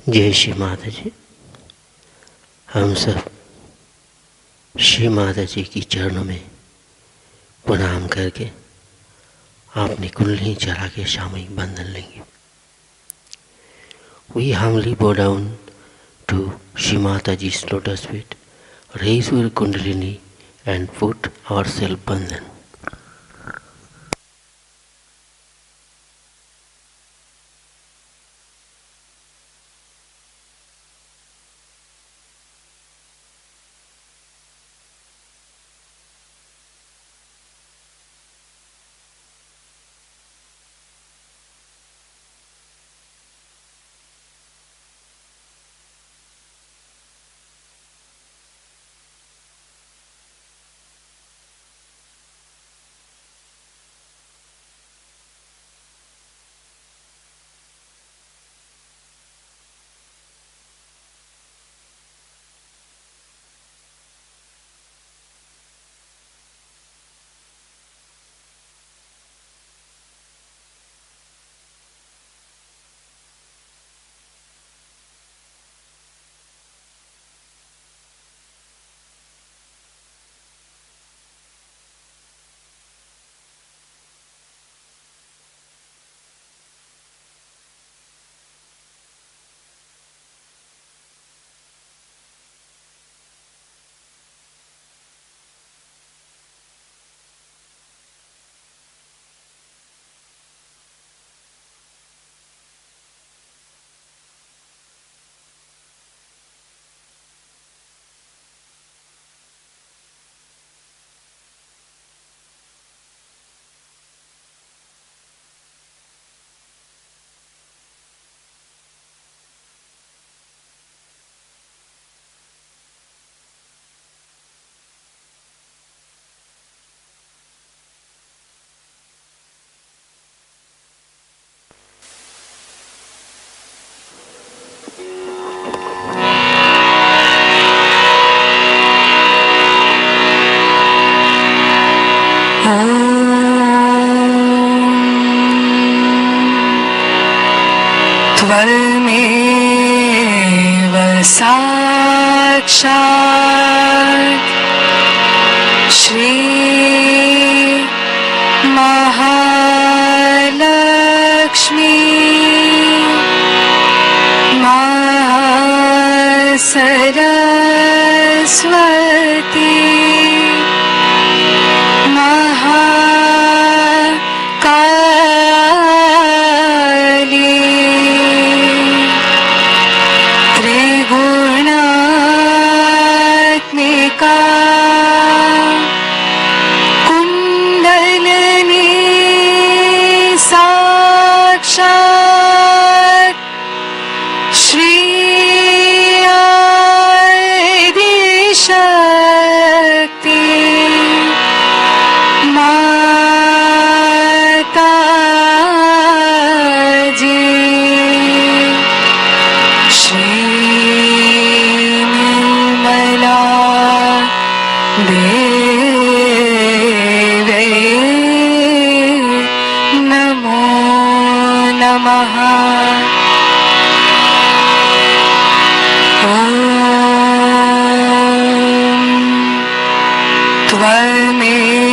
जय श्री माता जी। हम सब श्री माता जी की चरणों में प्रणाम करके अपनी कुंडली चढ़ा के सामूहिक बंधन लेंगे। We humbly bow down to Shri Mataji's lotus feet, raise our kundalini and put ourselves bandhan. त्वमेव साक्षात् श्री महालक्ष्मी महासरस्वती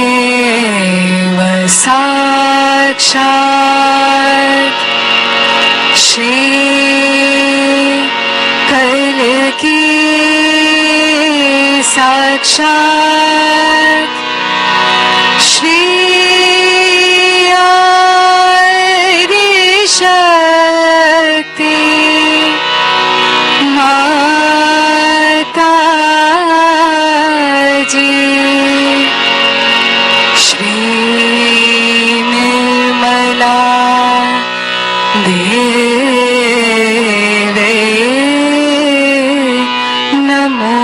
त्वमेव साक्षात् श्री कल्की साक्षात् श्री आदिशक्ति माताजी श्री निर्मला देवी नमो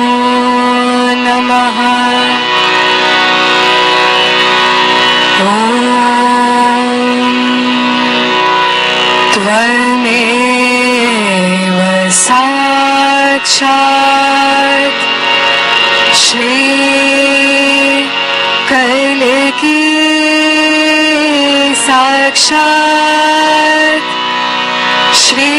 नमः। त्वमेव साक्षात् श्री कल्की साक्षात् श्री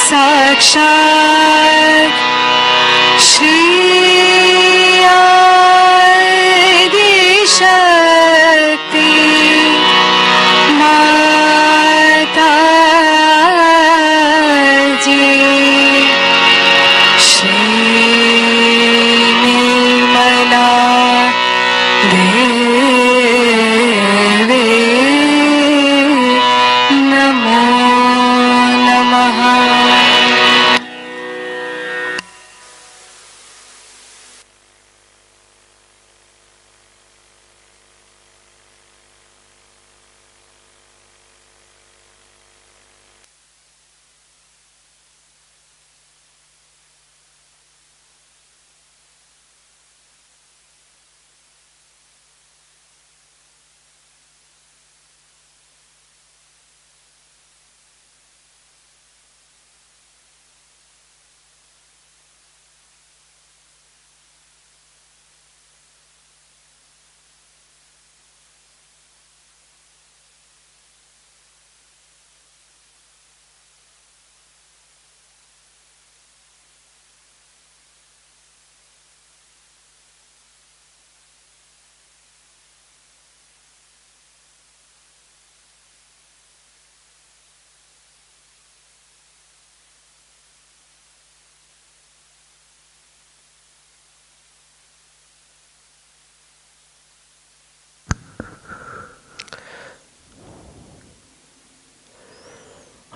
साक्षात् श्री शक्ति माता जी श्री निर्मला देवी नमो नमः।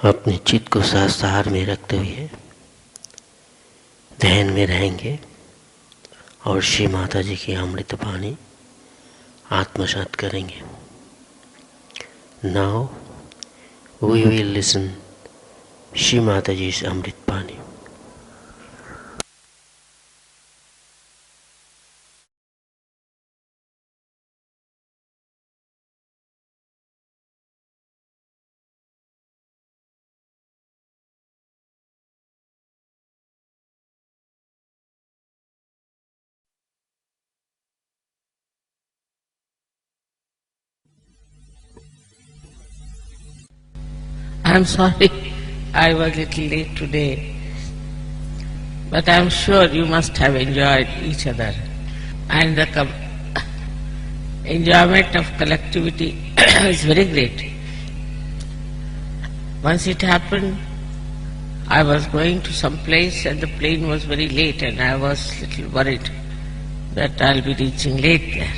अपने चित्त को सार में रखते हुए ध्यान में रहेंगे और श्री माता जी की अमृत वाणी आत्मसात करेंगे। Now we will listen Shri Mata ji की अमृत वाणी। I'm sorry I was a little late today, but I'm sure you must have enjoyed each other, and the enjoyment of collectivity is very great. Once it happened, I was going to some place and the plane was very late and I was a little worried that I'll be reaching late there.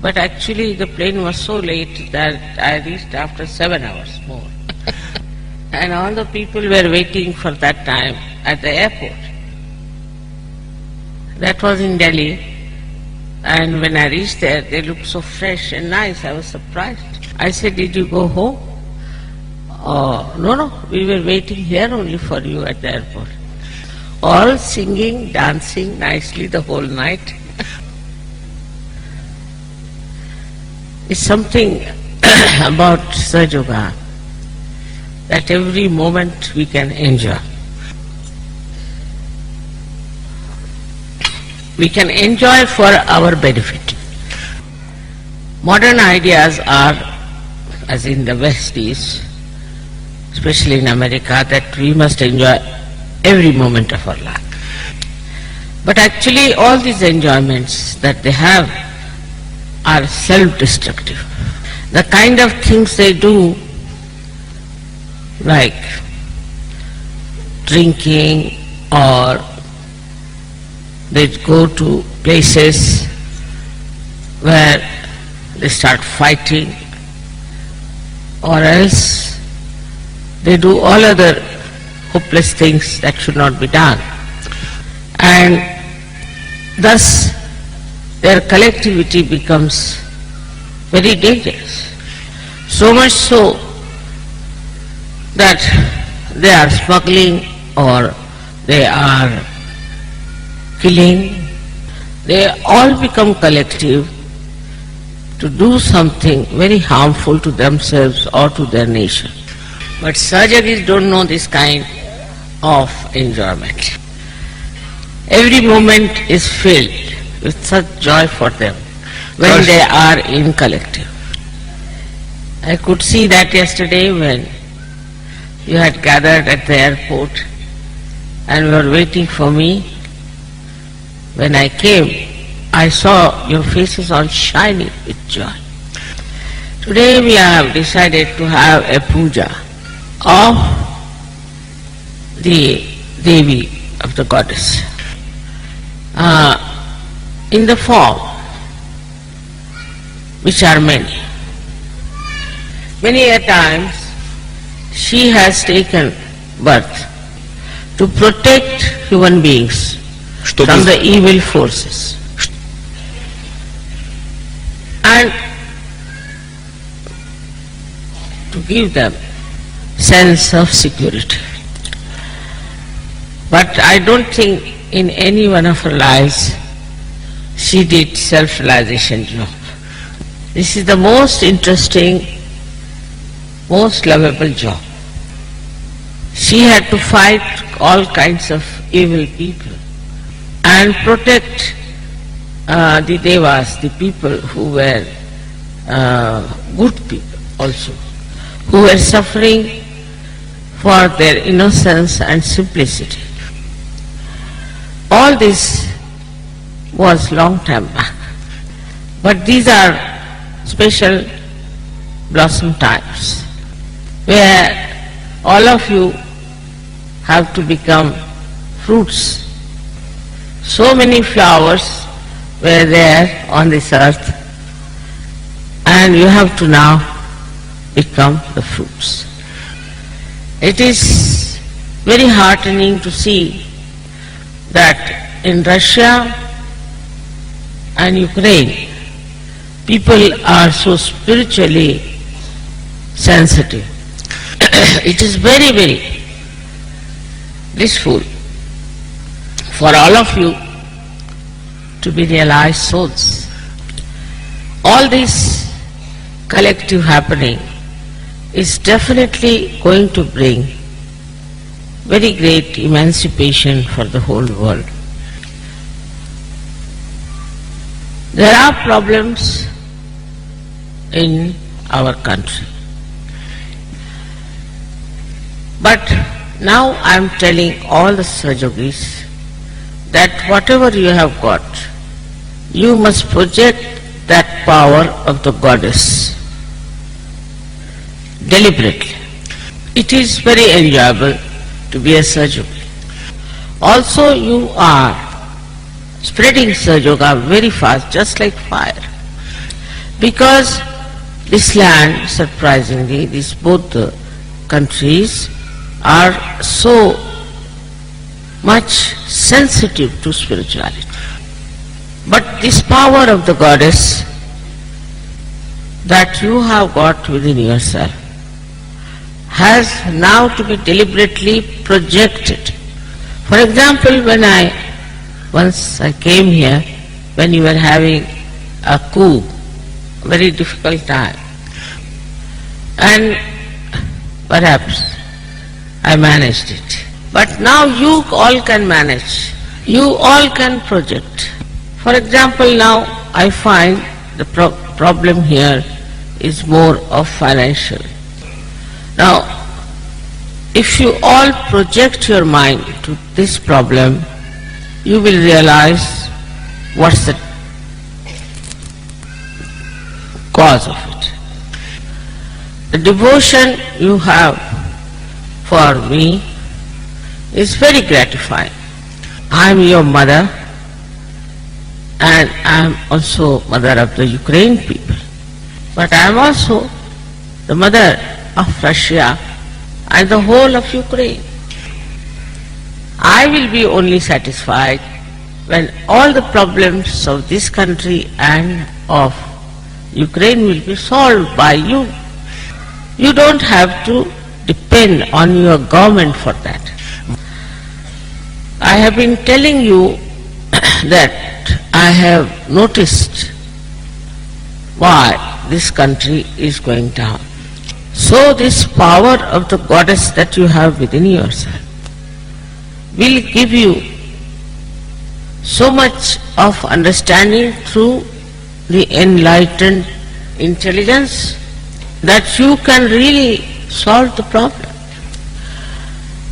But actually the plane was so late that I reached after 7 hours more. And all the people were waiting for that time at the airport. That was in Delhi. And when I reached there, they looked so fresh and nice. I was surprised. I said, "Did you go home?" "Oh, no, we were waiting here only for you at the airport." All singing, dancing nicely the whole night. It's something about Sajoga that every moment we can enjoy. We can enjoy for our benefit. Modern ideas are, as in the West is, especially in America, that we must enjoy every moment of our life. But actually all these enjoyments that they have are self-destructive. The kind of things they do, like drinking, or they go to places where they start fighting, or else they do all other hopeless things that should not be done. And thus their collectivity becomes very dangerous. So much so that they are smuggling or they are killing. They all become collective to do something very harmful to themselves or to their nation. But Sajagis don't know this kind of enjoyment. Every moment is filled with such joy for them when they are in collective. I could see that yesterday when you had gathered at the airport and were waiting for me. When I came, I saw your faces all shining with joy. Today we have decided to have a puja of the Devi, of the goddess, in the form which are many. Many a times she has taken birth to protect human beings from the evil forces and to give them sense of security. But I don't think in any one of her lives she did self-realization job. This is the most interesting, most lovable job. She had to fight all kinds of evil people and protect the devas, the people who were good people also, who were suffering for their innocence and simplicity. All this was long time back. But these are special blossom times where all of you have to become fruits. So many flowers were there on this earth and you have to now become the fruits. It is very heartening to see that in Russia and Ukraine, people are so spiritually sensitive. It is very, very blissful for all of you to be realized souls. All this collective happening is definitely going to bring very great emancipation for the whole world. There are problems in our country. But now I am telling all the Sahajogis that whatever you have got, you must project that power of the goddess deliberately. It is very enjoyable to be a Sahajogi. Also you are spreading Sahajoga very fast, just like fire. Because this land, surprisingly, these both the countries are so much sensitive to spirituality. But this power of the goddess that you have got within yourself has now to be deliberately projected. For example, when once I came here, when you were having a coup, very difficult time, and perhaps I managed it. But now you all can manage, you all can project. For example, now I find the problem here is more of financial. Now, if you all project your mind to this problem, you will realize what's the cause of it. The devotion you have for me is very gratifying. I am your mother and I am also mother of the Ukraine people. But I am also the mother of Russia and the whole of Ukraine. I will be only satisfied when all the problems of this country and of Ukraine will be solved by you. You don't have to depend on your government for that. I have been telling you that I have noticed why this country is going down. So this power of the goddess that you have within yourself will give you so much of understanding through the enlightened intelligence that you can really solve the problem.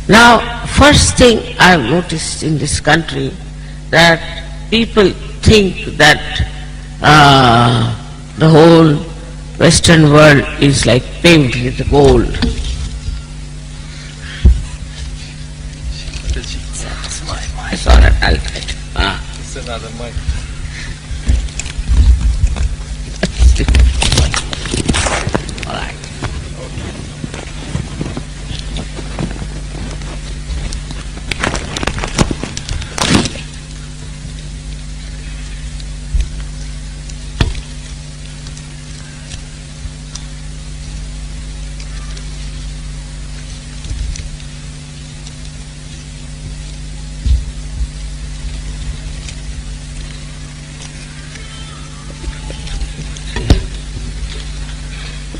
Now, first thing I have noticed in this country, that people think that the whole Western world is like paved with gold. I saw that, I'll try it. It's another mic. All right.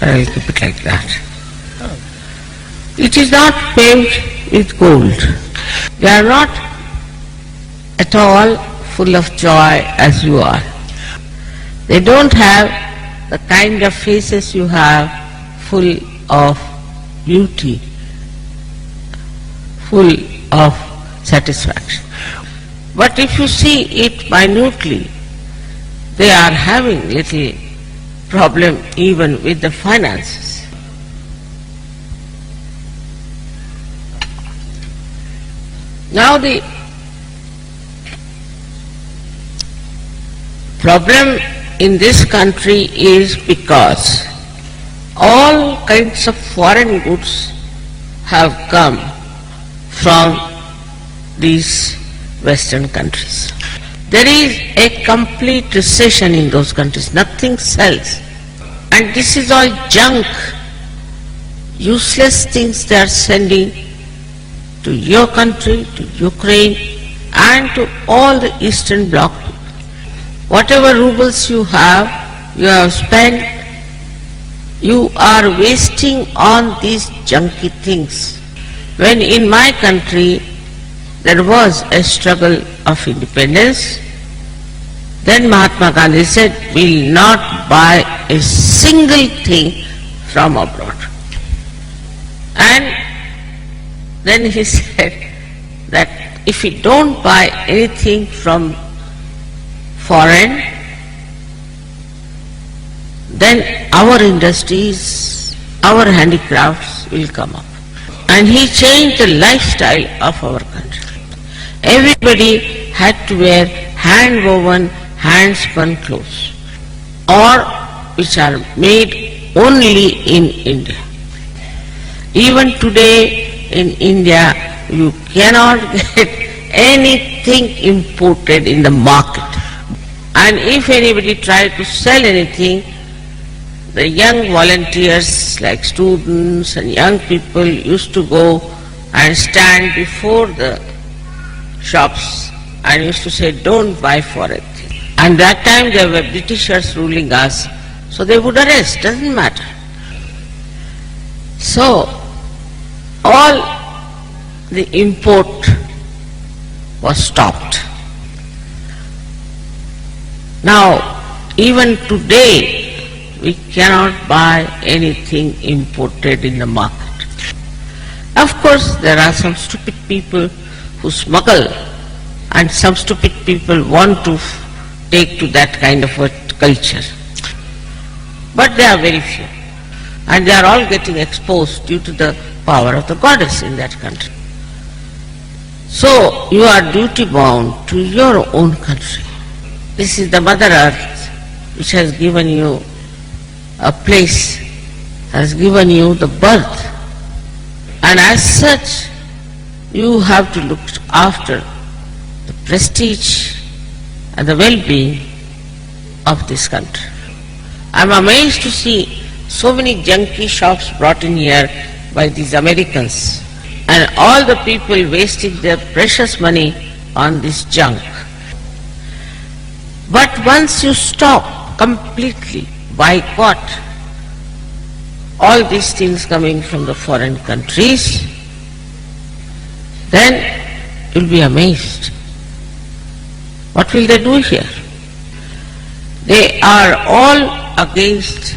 I'll keep it like that. It is not paved with gold. They are not at all full of joy as you are. They don't have the kind of faces you have, full of beauty, full of satisfaction. But if you see it minutely, they are having little problem even with the finances. Now the problem in this country is because all kinds of foreign goods have come from these Western countries. There is a complete recession in those countries. Nothing sells. And this is all junk, useless things they are sending to your country, to Ukraine, and to all the Eastern Bloc. Whatever rubles you have spent, you are wasting on these junky things. When in my country there was a struggle of independence, then Mahatma Gandhi said, we will not buy a single thing from abroad. And then he said that if we don't buy anything from foreign, then our industries, our handicrafts will come up. And he changed the lifestyle of our country. Everybody had to wear hand-woven, hand-spun clothes, or which are made only in India. Even today in India, you cannot get anything imported in the market. And if anybody tried to sell anything, the young volunteers like students and young people used to go and stand before the shops and used to say, don't buy for it. And that time there were Britishers ruling us, so they would arrest, doesn't matter. So, all the import was stopped. Now, even today, we cannot buy anything imported in the market. Of course, there are some stupid people who smuggle, and some stupid people want to take to that kind of a culture. But they are very few, and they are all getting exposed due to the power of the goddess in that country. So, you are duty bound to your own country. This is the Mother Earth which has given you a place, has given you the birth, and as such you have to look after the prestige and the well-being of this country. I am amazed to see so many junky shops brought in here by these Americans, and all the people wasting their precious money on this junk. But once you stop completely, boycott all these things coming from the foreign countries, then you'll be amazed. What will they do here? They are all against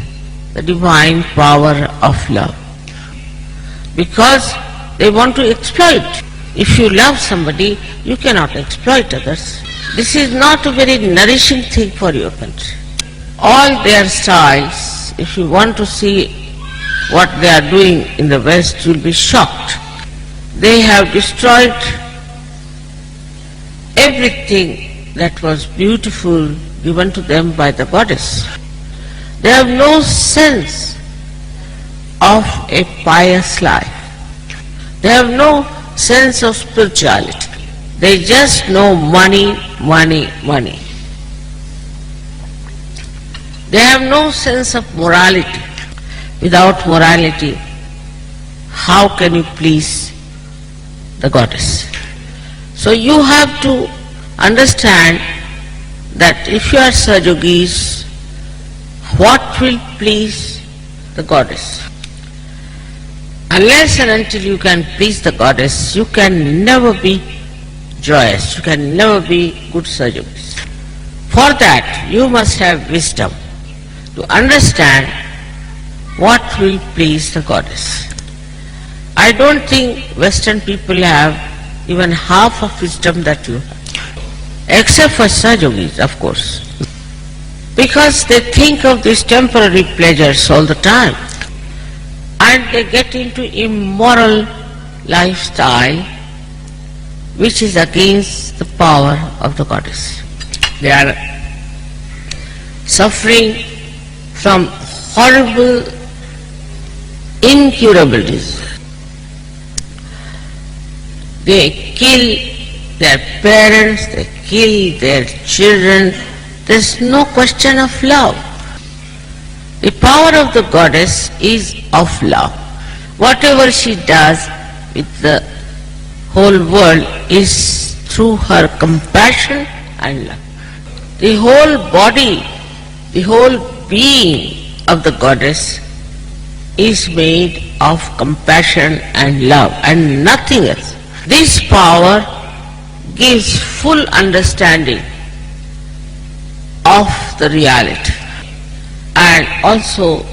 the divine power of love, because They want to exploit. If you love somebody, you cannot exploit others. This is not a very nourishing thing for your country. All their styles, if you want to see what they are doing in the West, you will be shocked. They have destroyed everything that was beautiful given to them by the goddess. They have no sense of a pious life. They have no sense of spirituality. They just know money, money, money. They have no sense of morality. Without morality, how can you please the goddess? So you have to understand that if you are Sajogis, what will please the goddess? Unless and until you can please the goddess, you can never be joyous, you can never be good Sajogis. For that, you must have wisdom to understand what will please the goddess. I don't think Western people have even half of wisdom that you have, except for Sajogis, of course, because they think of these temporary pleasures all the time, and they get into immoral lifestyle which is against the power of the goddess. They are suffering from horrible incurable disease. They kill their parents, they kill their children. There is no question of love. The power of the goddess is of love. Whatever she does with the whole world is through her compassion and love. The whole body, the whole being of the goddess is made of compassion and love and nothing else. This power gives full understanding of the reality, and also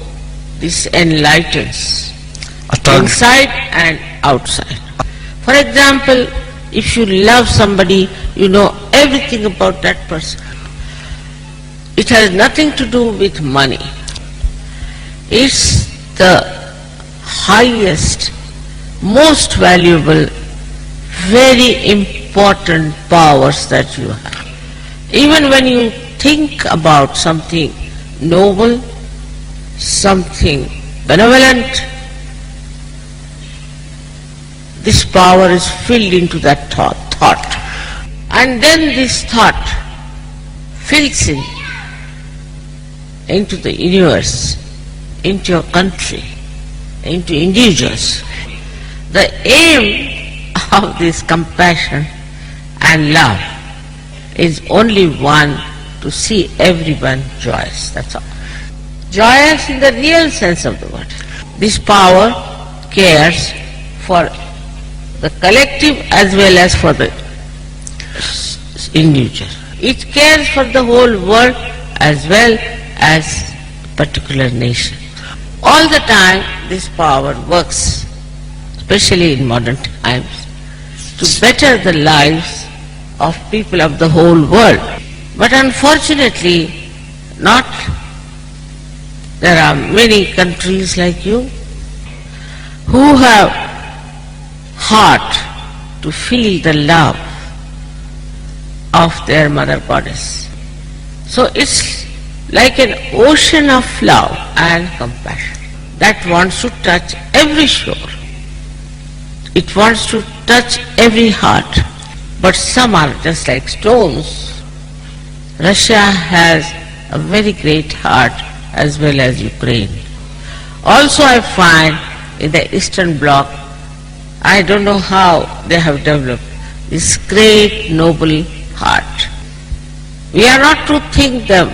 this enlightens inside and outside. For example, if you love somebody, you know everything about that person. It has nothing to do with money. It's the highest, most valuable, very important powers that you have. Even when you think about something noble, something benevolent, this power is filled into that thought. And then this thought fills into the universe, into your country, into individuals. The aim of this compassion and love is only one, to see everyone joyous, that's all. Joyous in the real sense of the word. This power cares for the collective as well as for the individual. It cares for the whole world as well as a particular nation. All the time this power works, especially in modern times, to better the lives of people of the whole world. But unfortunately, not. There are many countries like you who have heart to feel the love of their mother goddess. So it's like an ocean of love and compassion that wants to touch every shore. It wants to touch every heart. But some are just like stones. Russia has a very great heart as well as Ukraine. Also I find in the Eastern Bloc, I don't know how they have developed this great noble heart. We are not to think them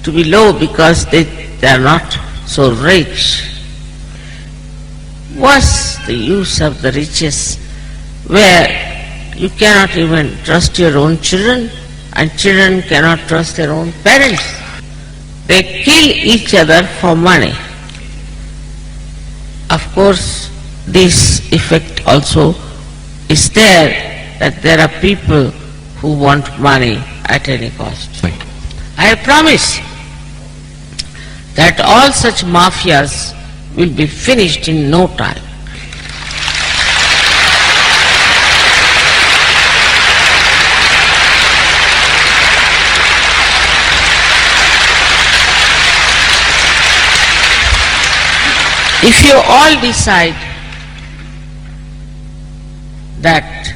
to be low because they are not so rich. What's the use of the riches where you cannot even trust your own children and children cannot trust their own parents? They kill each other for money. Of course, this effect also is there, that there are people who want money at any cost. Right. I promise that all such mafias will be finished in no time. If you all decide that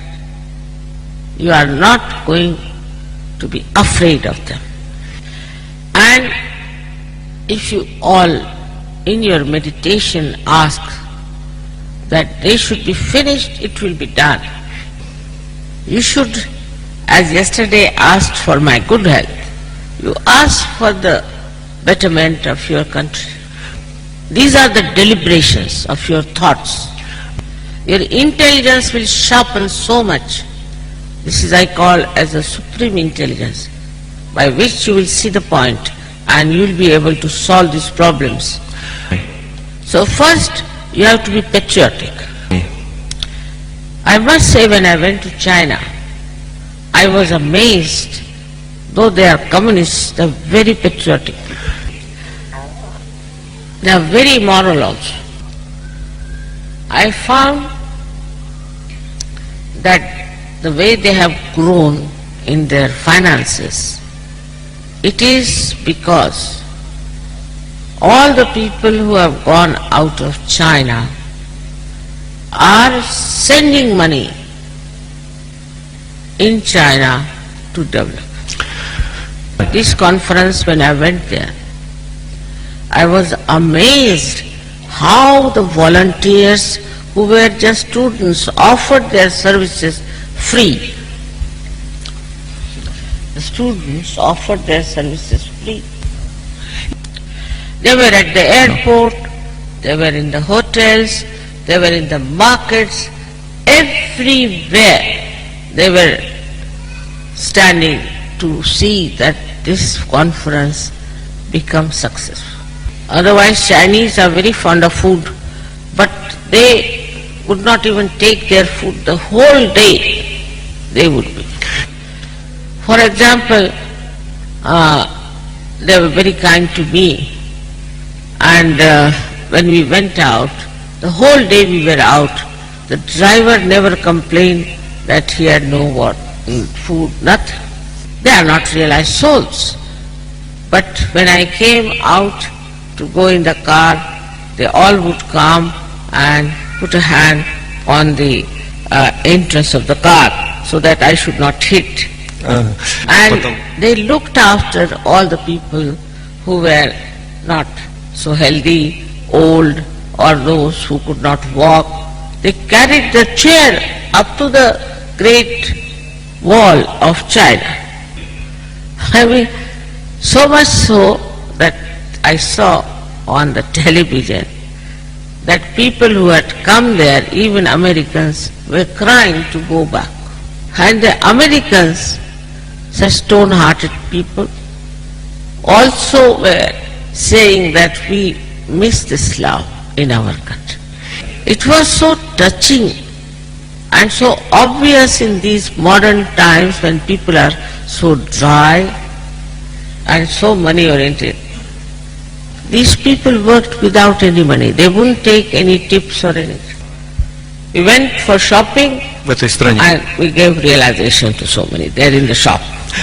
you are not going to be afraid of them, and if you all in your meditation ask that they should be finished, it will be done. You should, as yesterday asked for my good health, you ask for the betterment of your country. These are the deliberations of your thoughts. Your intelligence will sharpen so much. This is I call as a supreme intelligence, by which you will see the point and you will be able to solve these problems. So first you have to be patriotic. I must say, when I went to China, I was amazed. Though they are communists, they are very patriotic. They are very moral also. I found that the way they have grown in their finances, it is because all the people who have gone out of China are sending money in China to develop. This conference, when I went there, I was amazed how the volunteers who were just students offered their services free. The students offered their services free. They were at the airport, they were in the hotels, they were in the markets, everywhere they were standing to see that this conference becomes successful. Otherwise, Chinese are very fond of food, but they would not even take their food the whole day. They would be. For example, they were very kind to me, and when we went out, the whole day we were out, the driver never complained that he had no food, nothing. They are not realized souls. But when I came out to go in the car, they all would come and put a hand on the entrance of the car so that I should not hit. And they looked after all the people who were not so healthy, old, or those who could not walk. They carried the chair up to the great wall of China. I mean, so much so that I saw on the television that people who had come there, even Americans, were crying to go back. And the Americans, such stone-hearted people, also were saying that we miss this love in our country. It was so touching and so obvious in these modern times when people are so dry and so money-oriented. These people worked without any money. They wouldn't take any tips or anything. We went for shopping and we gave realization to so many. They're in the shop.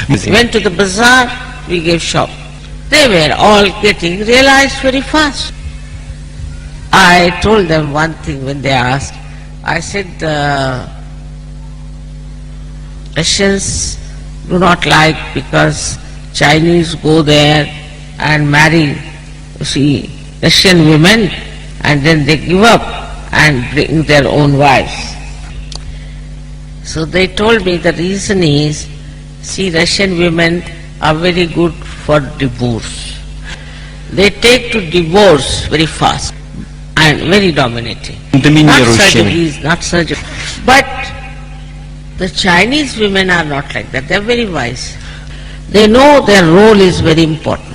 We went to the bazaar, we gave shop. They were all getting realized very fast. I told them one thing when they asked. I said, the Russians do not like because Chinese go there and marry, you see, Russian women, and then they give up and bring their own wives. So they told me the reason is, see, Russian women are very good for divorce. They take to divorce very fast and very dominating. Not surgeries, not surgery. But the Chinese women are not like that. They are very wise. They know their role is very important,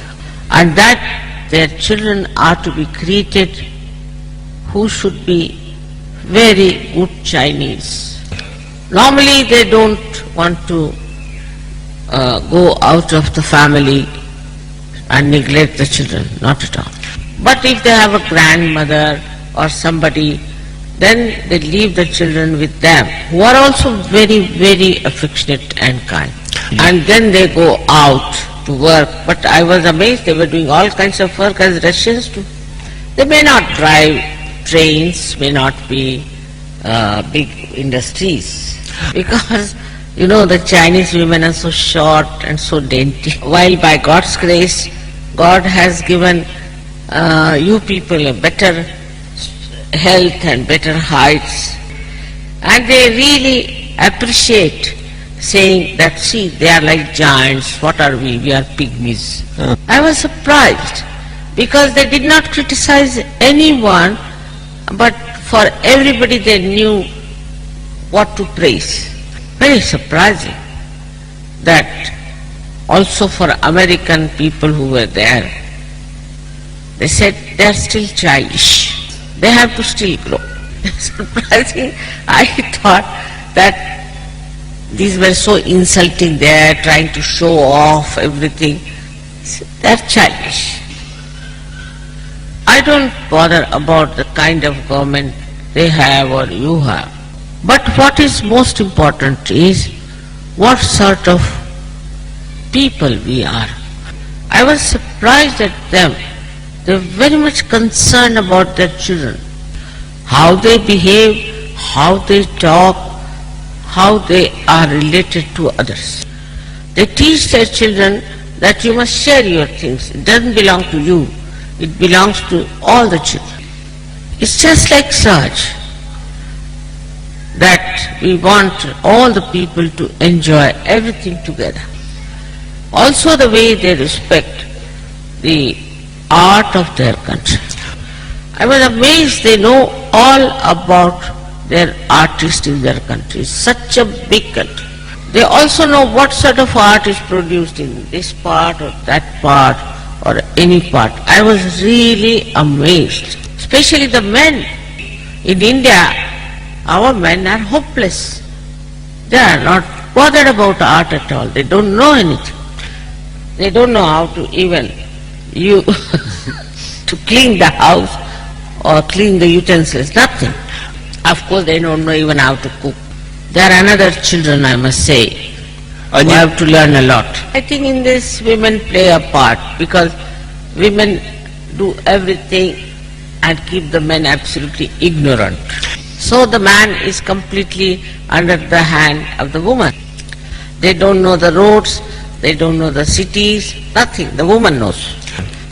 and that their children are to be created who should be very good Chinese. Normally they don't want to go out of the family and neglect the children, not at all. But if they have a grandmother or somebody, then they leave the children with them, who are also very, very affectionate and kind. And then they go out to work. But I was amazed, they were doing all kinds of work as Russians do. They may not drive trains, may not be big industries, because the Chinese women are so short and so dainty. While by God's grace, God has given you people a better health and better heights, and they really appreciate saying that, see, they are like giants, what are we? We are pygmies. I was surprised, because they did not criticize anyone, but for everybody they knew what to praise. Very surprising that also for American people who were there, they said they are still childish. They have to still grow. Surprising, I thought that these were so insulting, they are trying to show off everything. They are childish. I don't bother about the kind of government they have or you have. But what is most important is what sort of people we are. I was surprised at them. They were very much concerned about their children, how they behave, how they talk, how they are related to others. They teach their children that you must share your things. It doesn't belong to you. It belongs to all the children. It's just like such that we want all the people to enjoy everything together. Also the way they respect the art of their country. I was amazed, they know all about their artists in their country. Such a big country. They also know what sort of art is produced in this part or that part or any part. I was really amazed. Especially the men. In India, our men are hopeless. They are not bothered about art at all. They don't know anything. They don't know how to even to clean the house or clean the utensils, nothing. Of course they don't know even how to cook. They are another children, I must say. We have to learn a lot. I think in this women play a part, because women do everything and keep the men absolutely ignorant. So the man is completely under the hand of the woman. They don't know the roads, they don't know the cities, nothing. The woman knows.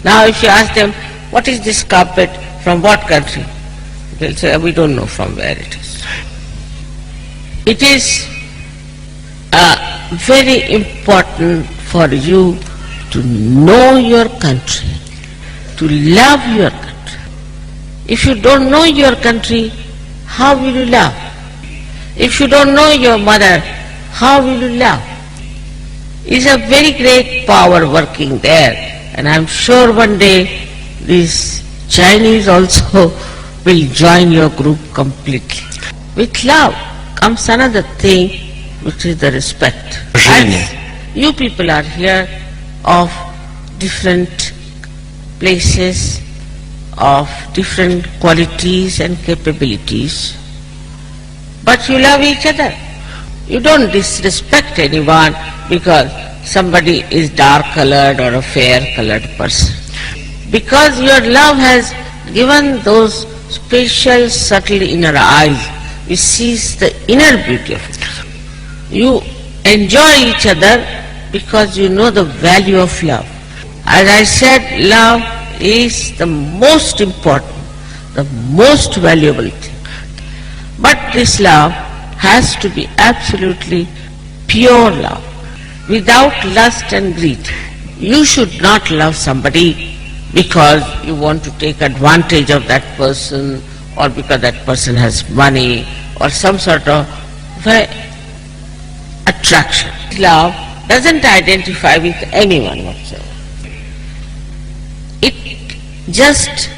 Now if you ask them, what is this carpet, from what country? They'll say, we don't know from where it is. It is very important for you to know your country, to love your country. If you don't know your country, how will you love? If you don't know your mother, how will you love? It's a very great power working there, and I'm sure one day these Chinese also will join your group completely. With love comes another thing, which is the respect. As you people are here of different places, of different qualities and capabilities, but you love each other. You don't disrespect anyone because somebody is dark-colored or a fair-colored person. Because your love has given those special, subtle inner eyes which sees the inner beauty of it. You enjoy each other because you know the value of love. As I said, love is the most important, the most valuable thing. But this love has to be absolutely pure love, without lust and greed. You should not love somebody because you want to take advantage of that person, or because that person has money, or some sort of attraction. Love doesn't identify with anyone whatsoever. It just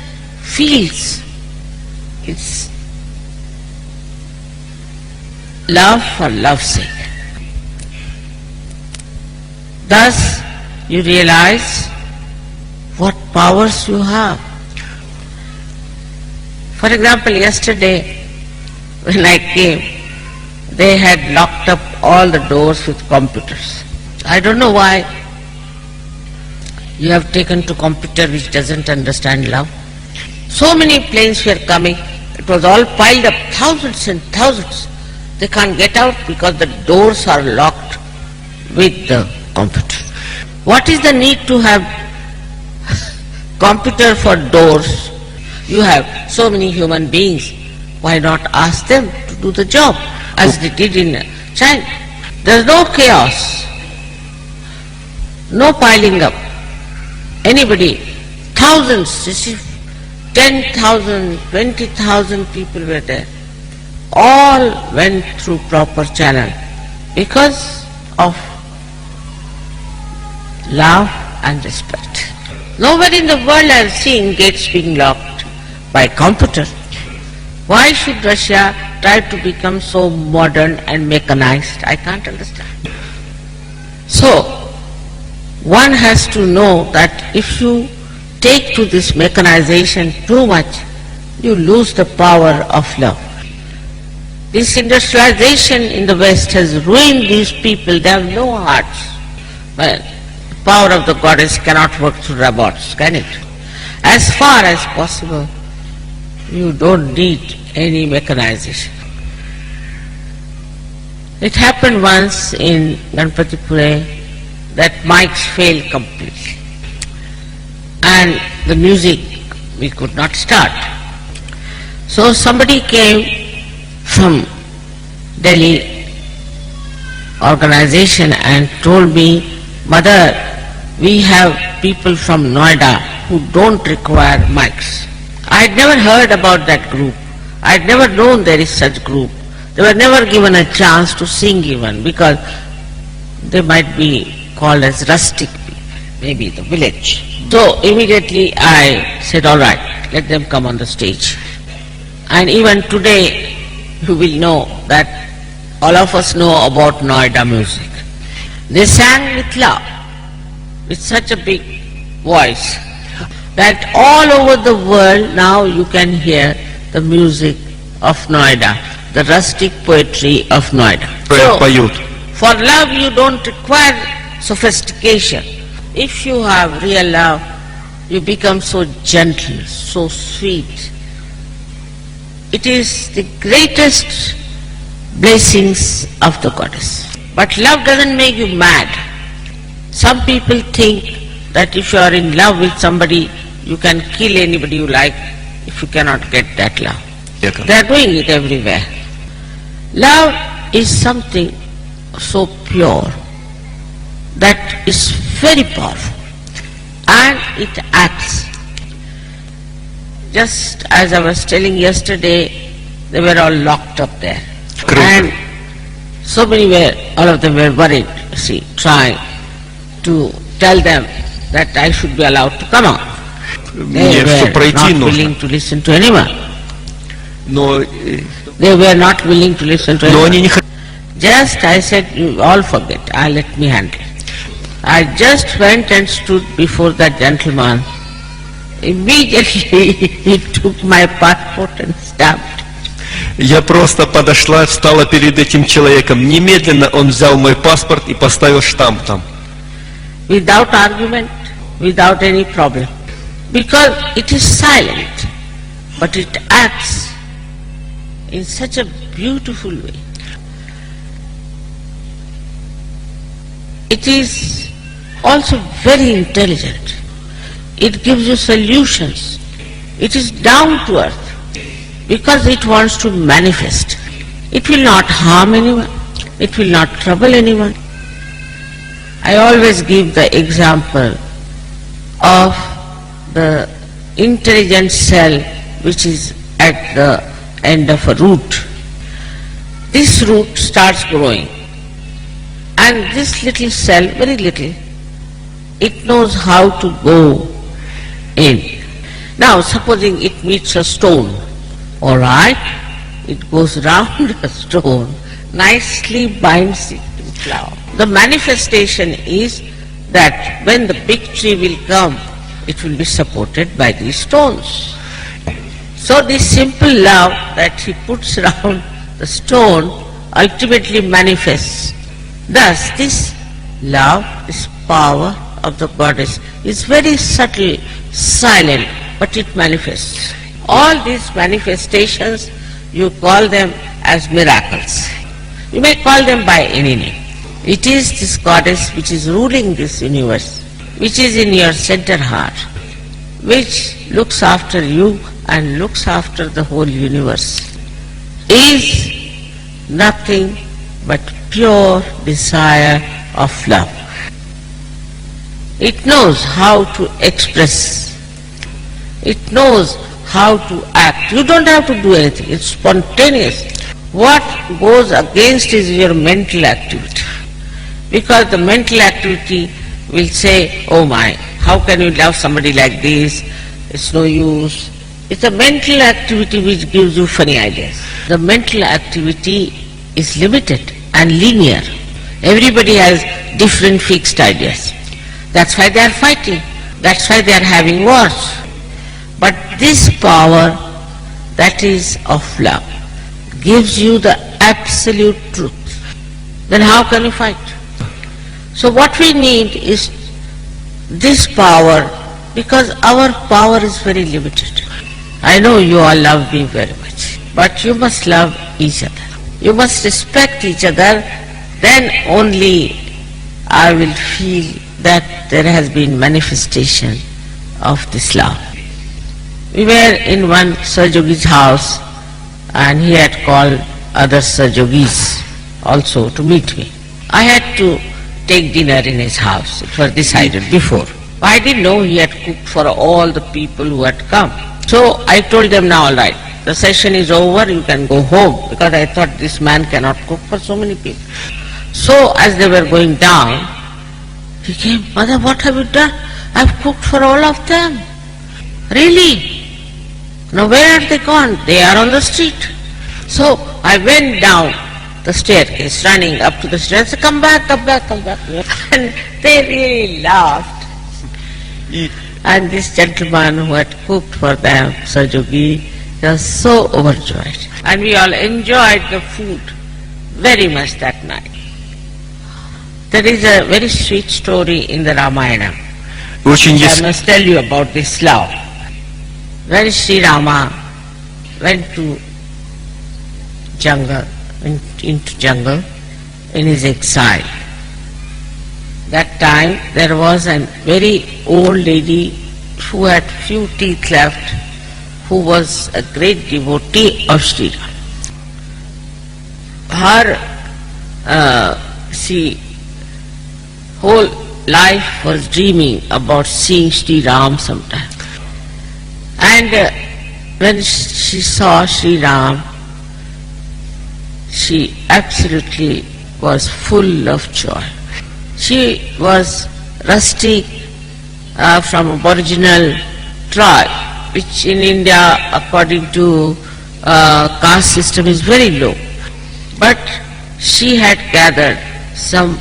feels, it's love for love's sake. Thus you realize what powers you have. For example, yesterday when I came, they had locked up all the doors with computers. I don't know why you have taken to computer which doesn't understand love. So many planes were coming, it was all piled up, thousands and thousands. They can't get out because the doors are locked with the computer. What is the need to have computer for doors? You have so many human beings, why not ask them to do the job as they did in China? There is no chaos, no piling up. Anybody, thousands, you see, 10,000, 20,000 people were there. All went through proper channel because of love and respect. Nowhere in the world I have seen gates being locked by computer. Why should Russia try to become so modern and mechanized? I can't understand. So, one has to know that if you take to this mechanization too much, you lose the power of love. This industrialization in the West has ruined these people. They have no hearts. Well, the power of the goddess cannot work through robots, can it? As far as possible, you don't need any mechanization. It happened once in Ganpatipure that mics failed completely. And the music we could not start. So somebody came from Delhi organization and told me, Mother, we have people from Noida who don't require mics. I had never heard about that group. I had never known there is such group. They were never given a chance to sing even because they might be called as rustic people, maybe the village. So immediately I said, all right, let them come on the stage. And even today you will know that all of us know about Noida music. They sang with love, with such a big voice that all over the world now you can hear the music of Noida, the rustic poetry of Noida. So, for love you don't require sophistication. If you have real love, you become so gentle, so sweet. It is the greatest blessings of the goddess. But love doesn't make you mad. Some people think that if you are in love with somebody, you can kill anybody you like if you cannot get that love. They are doing it everywhere. Love is something so pure that is very powerful and it acts. Just as I was telling yesterday, they were all locked up there. And so many were, all of them were worried, see, trying to tell them that I should be allowed to come out. They were not willing to listen to anyone. They were not willing to listen to anyone. Just I said, you all forget, let me handle it. I just went and stood before that gentleman. Immediately he took my passport and stamped. Я просто подошла, встала перед этим человеком. Немедленно он взял мой паспорт и поставил штамп там. Without argument, without any problem. Because it is silent, but it acts in such a beautiful way. It is also very intelligent. It gives you solutions. It is down to earth because it wants to manifest. It will not harm anyone. It will not trouble anyone. I always give the example of the intelligent cell which is at the end of a root. This root starts growing and this little cell, very little, it knows how to go in. Now supposing it meets a stone, all right, it goes round a stone nicely binds it in flower. The manifestation is that when the big tree will come, it will be supported by these stones. So this simple love that he puts around the stone ultimately manifests. Thus this love, this power of the goddess is very subtle, silent, but it manifests. All these manifestations, you call them as miracles. You may call them by any name. It is this goddess which is ruling this universe, which is in your center heart, which looks after you and looks after the whole universe, is nothing but pure desire of love. It knows how to express. It knows how to act. You don't have to do anything. It's spontaneous. What goes against is your mental activity. Because the mental activity will say, oh my, how can you love somebody like this? It's no use. It's a mental activity which gives you funny ideas. The mental activity is limited and linear. Everybody has different fixed ideas. That's why they are fighting. That's why they are having wars. But this power that is of love gives you the absolute truth. Then how can you fight? So what we need is this power, because our power is very limited. I know you all love me very much, but you must love each other. You must respect each other, then only I will feel that there has been manifestation of this love. We were in one Sahajogi's house and he had called other Sahajogis also to meet me. I had to take dinner in his house. It was decided before. I didn't know he had cooked for all the people who had come. So I told them, now all right, the session is over, you can go home, because I thought this man cannot cook for so many people. So as they were going down, he came, Mother, what have you done? I've cooked for all of them. Really? Now where are they gone? They are on the street. So I went down the staircase, running up to the stairs, come back, come back, come back. And they really laughed. And this gentleman who had cooked for them, Sahajogi, was so overjoyed. And we all enjoyed the food very much that night. There is a very sweet story in the Ramayana. I must tell you about this love. When Shri Rama went to jungle, into jungle in his exile, that time there was a very old lady who had few teeth left, who was a great devotee of Shri Ram. Her whole life was dreaming about seeing Shri Ram sometime. And when she saw Shri Ram, she absolutely was full of joy. She was rustic from aboriginal tribe, which in India, according to caste system, is very low. But she had gathered some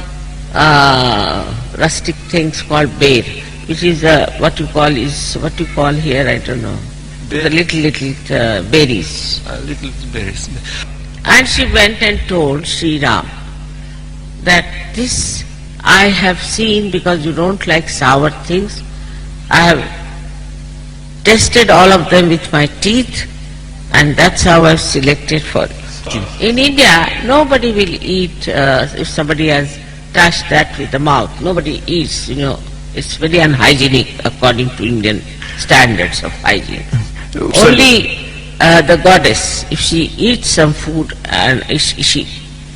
rustic things called bear, which is what you call here, I don't know, the little berries. Little berries. And she went and told Shri Ram that this I have seen, because you don't like sour things, I have tested all of them with my teeth, and that's how I've selected for it. In India, nobody will eat if somebody has touched that with the mouth. Nobody eats, it's very unhygienic according to Indian standards of hygiene. Only the goddess, if she eats some food and if she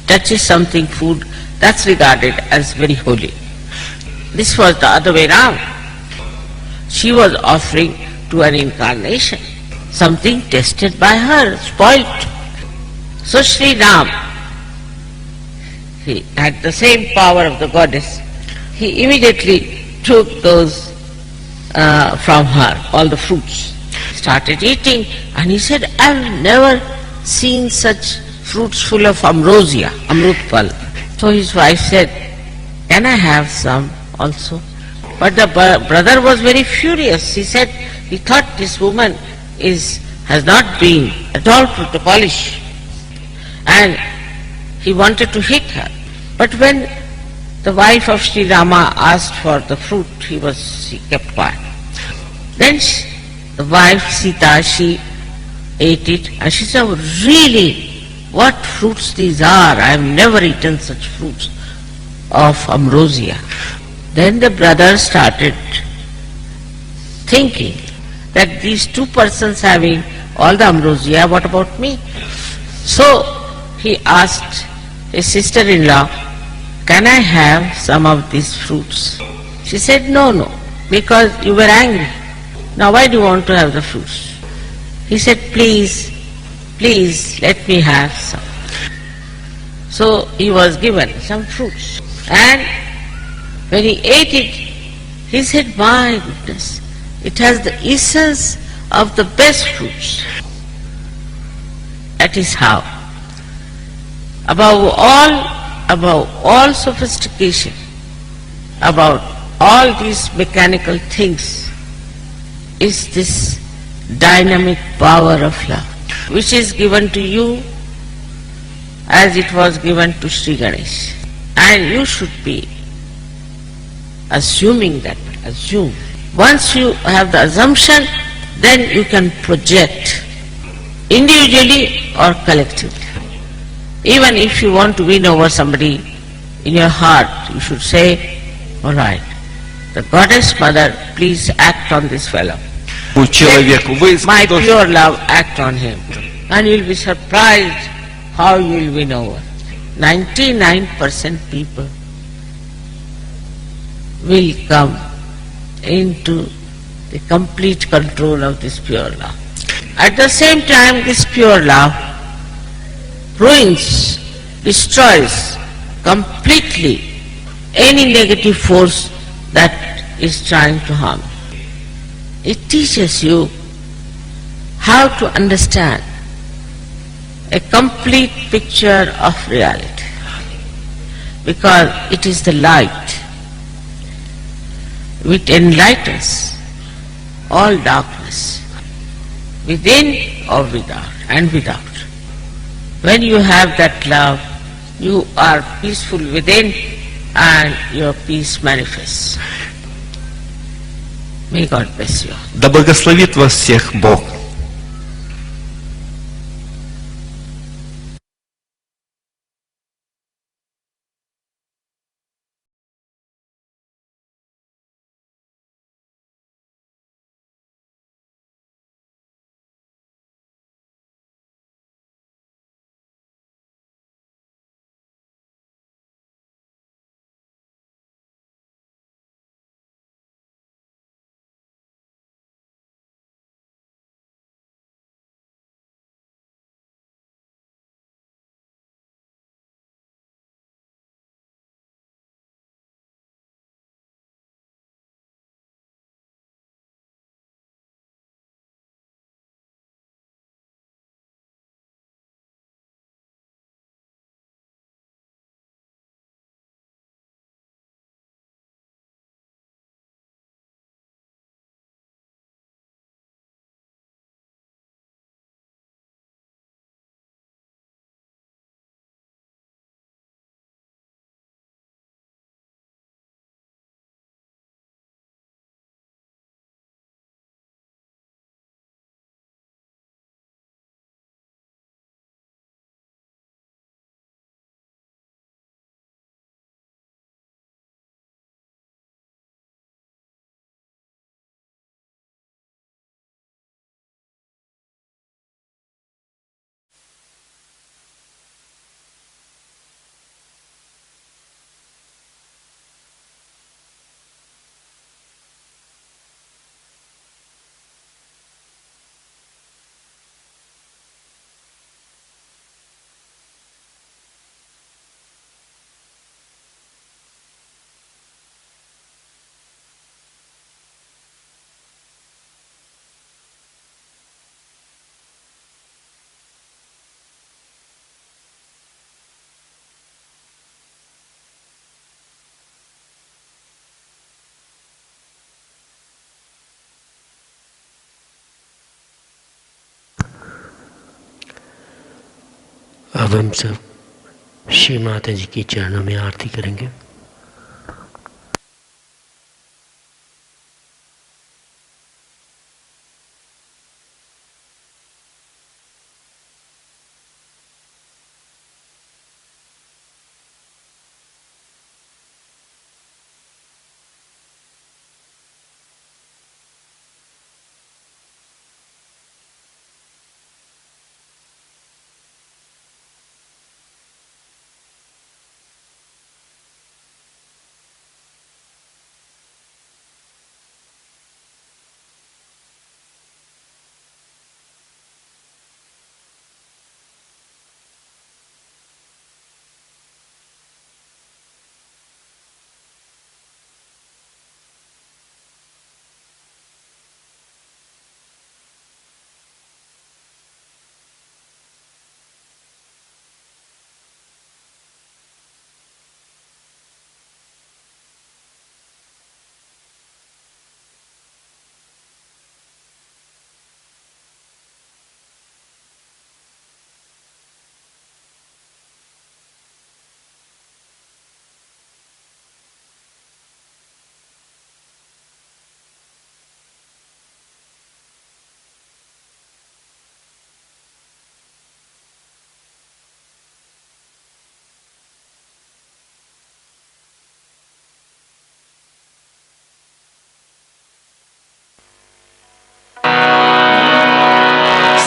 touches something food, that's regarded as very holy. This was the other way round. She was offering to an incarnation something tested by her, spoilt. So Shri Ram, he had the same power of the goddess. He immediately took those from her, all the fruits, started eating, and he said, I've never seen such fruits full of ambrosia, amrutpal. So his wife said, can I have some also? But the brother was very furious. He said, he thought this woman has not been at all to polish. And he wanted to hit her. But when the wife of Sri Rama asked for the fruit, he kept quiet. Then the wife Sita, she ate it and she said, really, what fruits these are? I have never eaten such fruits of ambrosia. Then the brother started thinking that these two persons having all the ambrosia, what about me? So he asked his sister-in-law, can I have some of these fruits? She said, no, because you were angry. Now why do you want to have the fruits? He said, please, let me have some. So he was given some fruits. And when he ate it, he said, my goodness, it has the essence of the best fruits. That is how. Above all sophistication, about all these mechanical things, is this dynamic power of love, which is given to you as it was given to Sri Ganesh. And you should be assuming that. Assume. Once you have the assumption, then you can project individually or collectively. Even if you want to win over somebody in your heart, you should say, all right, the Goddess Mother, please act on this fellow. Let my pure love act on him. And you will be surprised how you will win over. 99% people will come into the complete control of this pure love. At the same time, this pure love ruins, destroys completely any negative force that is trying to harm. It teaches you how to understand a complete picture of reality, because it is the light which enlightens all darkness, within or without. When you have that love, you are peaceful within and your peace manifests. May God bless you. Да благословит вас всех Бог. अब हम सब श्री माता जी के चरणों में आरती करेंगे।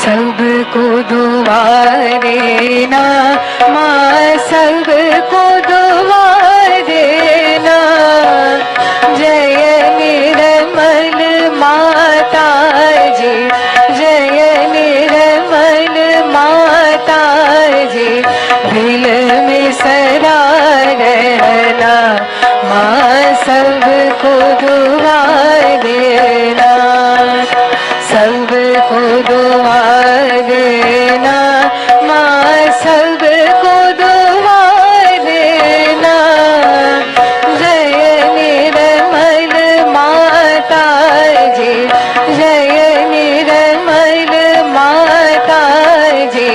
सबको दुआ देना माँ, सबको दुआ देना। जय निर्मल माता जी, जय निर्मल माता जी। दिल में सदा रहना माँ, सबको दुआ देना, सबको दुआ देना माँ, सबको दुआ देना। जय निर्मल माता जी, जय निर्मल माता जी।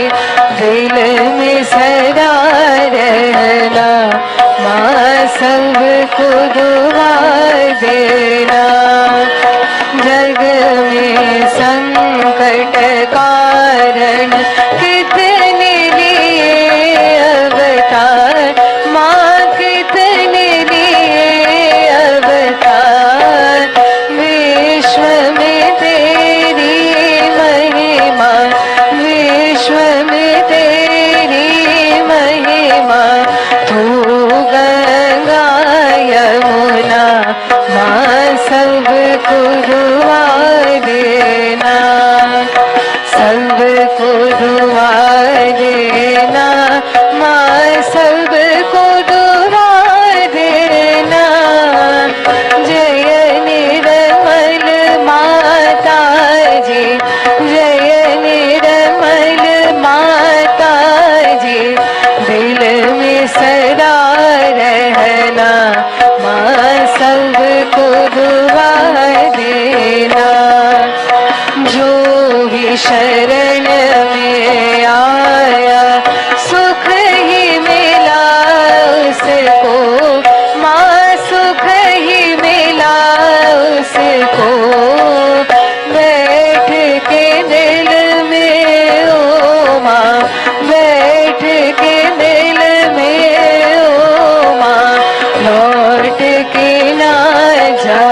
दिल में सदा रहना माँ, सबको दुआ देना। जग में संकट कारण कितने लिए अवतार माँ, कितने लिए अवतार। विश्व में तेरी महिमा, विश्व में तेरी महिमा। तू गंगा यमुना माँ, सबको दुआ देना, सबको दुआ देना माँ, सबको दुआ देना। जय निर्मल माता जी, जय निर्मल माता जी। दिल में सदा रहना माँ, सबको दुआ देना। जो भी शरण में आया सुख ही मिला उसको माँ, सुख ही मिला उसको। बैठ के दिल में ओ माँ, बैठ के दिल में ओ माँ। लौट के ना जा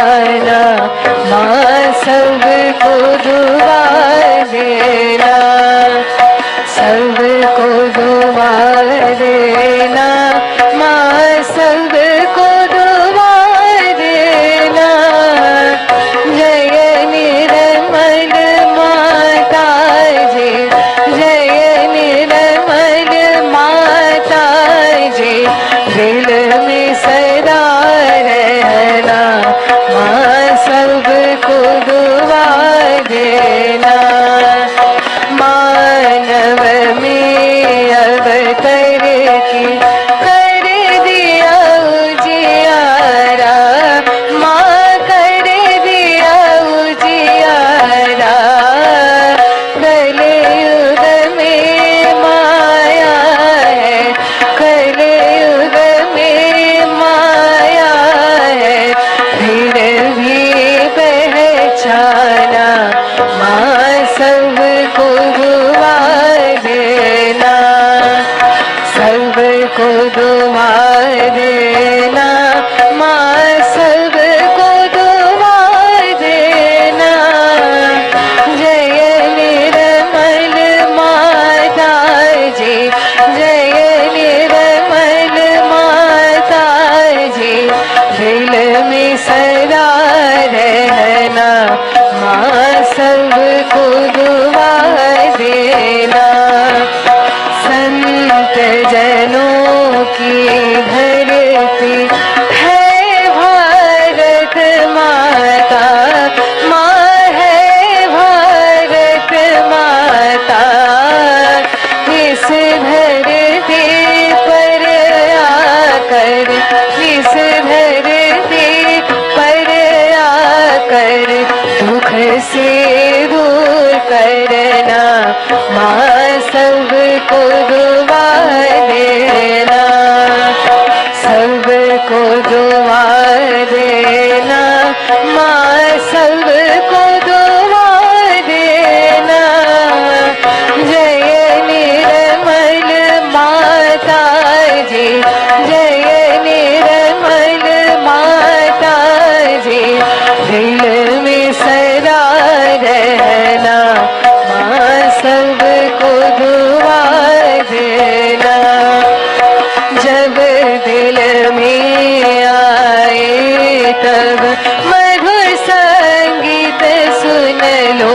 दिल में आए तब मधुर संगीत सुन लो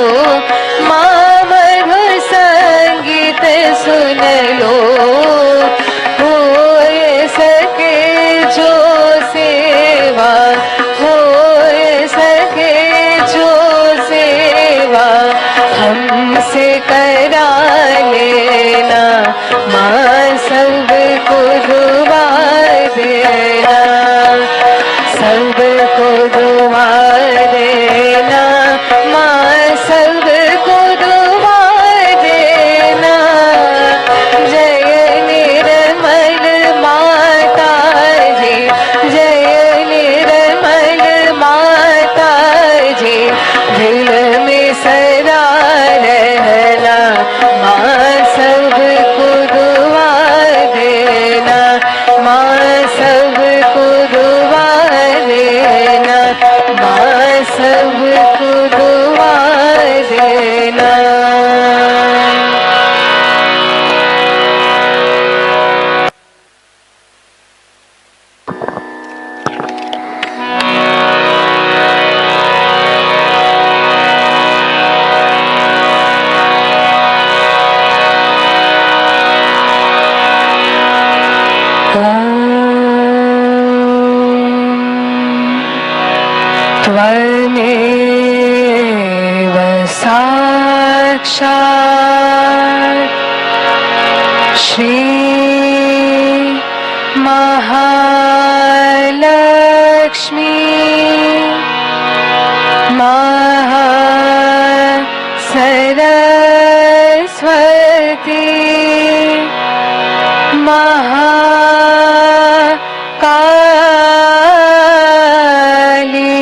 माँ, मधुर संगीत सुन लो। हो सके जो सेवा, हो सके जो सेवा हमसे करा लेना माँ, सबको दुआ देना, सबको दुआ देना माँ, सबको दुआ देना। जय निर्मल माता जी, जय निर्मल माता जी, दिल में सदा रहना माँ, सबको दुआ देना माँ, सबको दुआ देना माँ, सबको दुआ देना। त्वमेव साक्षात् श्री महालक्ष्मी महासरस्वती महाकाली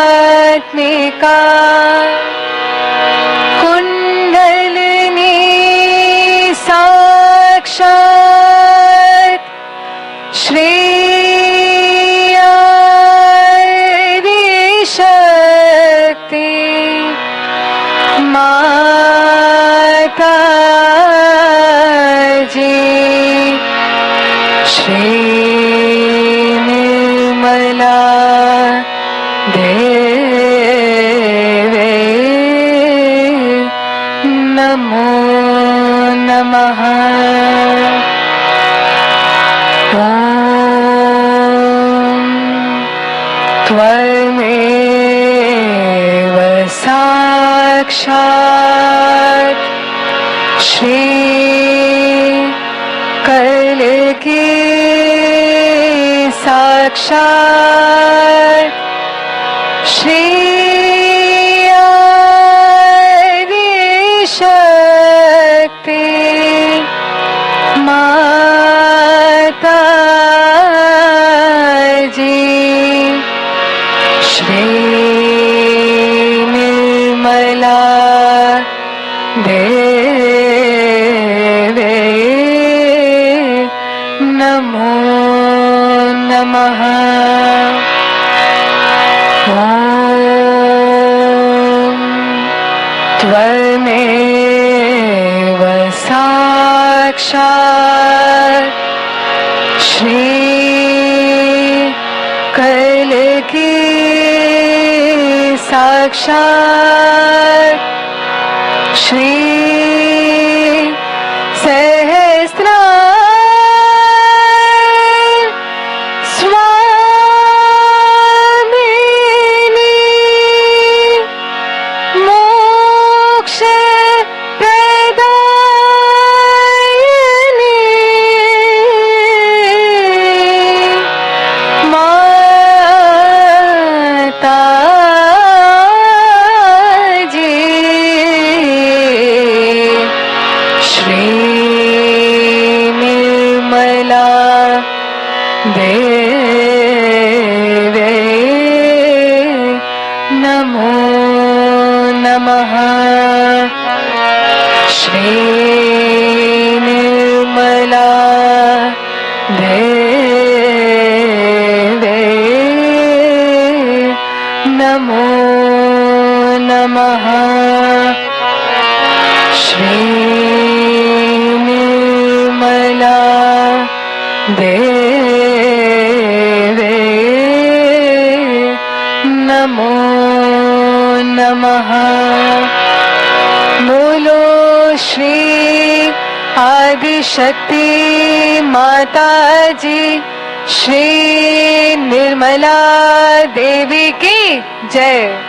त्रिगुणात्मिका कुंडलिनी साक्षात् श्री आदिशक्ति माता जी, श्री निर्मला देवी नमो नमः। त्वमेव साक्षात् श्री कल्कि साक्षात् श्री आदिशक्ति माता जी, श्री निर्मला देवी नमो नमः। त्वमेव साक्षात् श्री कल्कि साक्षात् श्री देवे नमो नमः। बोलो श्री आदिशक्ति माता जी, श्री निर्मला देवी की जय।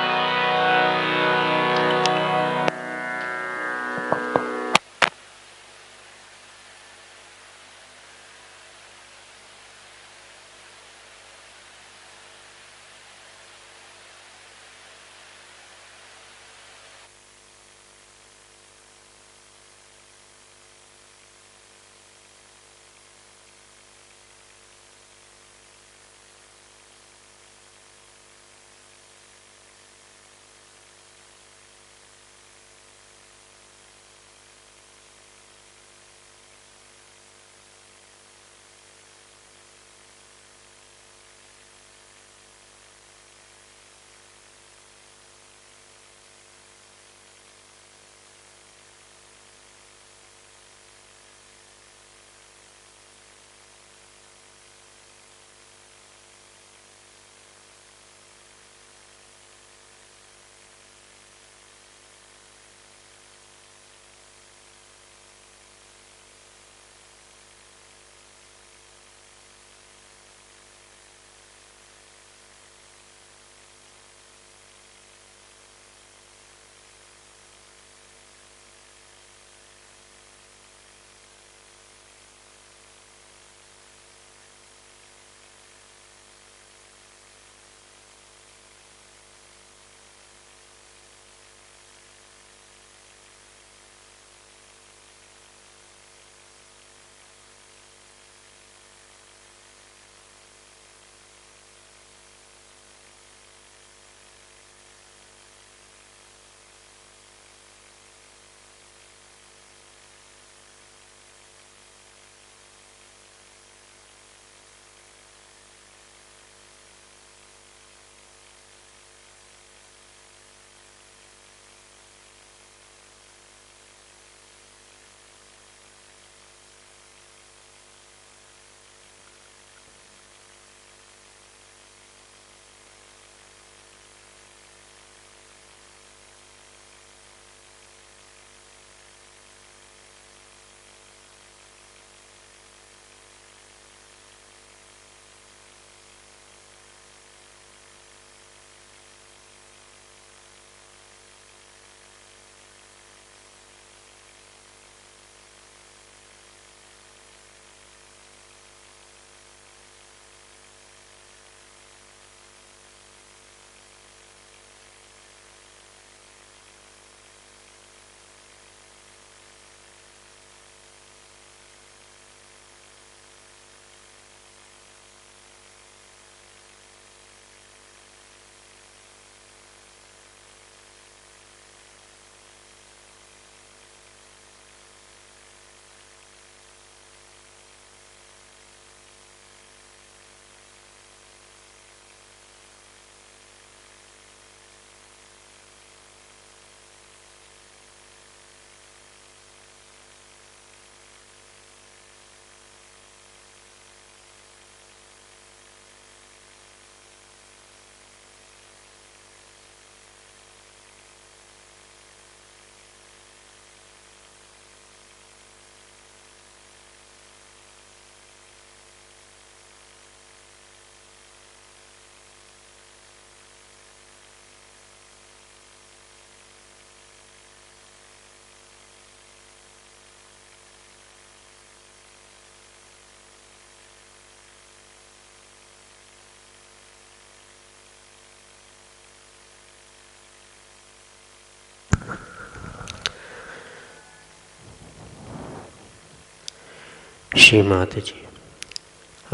श्री माता जी,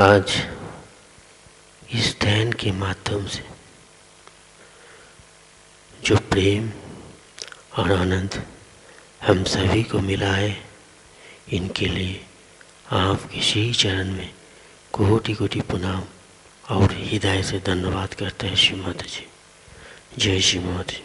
आज इस ध्यान के माध्यम से जो प्रेम और आनंद हम सभी को मिला है, इनके लिए आपके श्री चरण में कोटि कोटि प्रणाम और हृदय से धन्यवाद करते हैं श्री माता जी। जय श्री माता जी।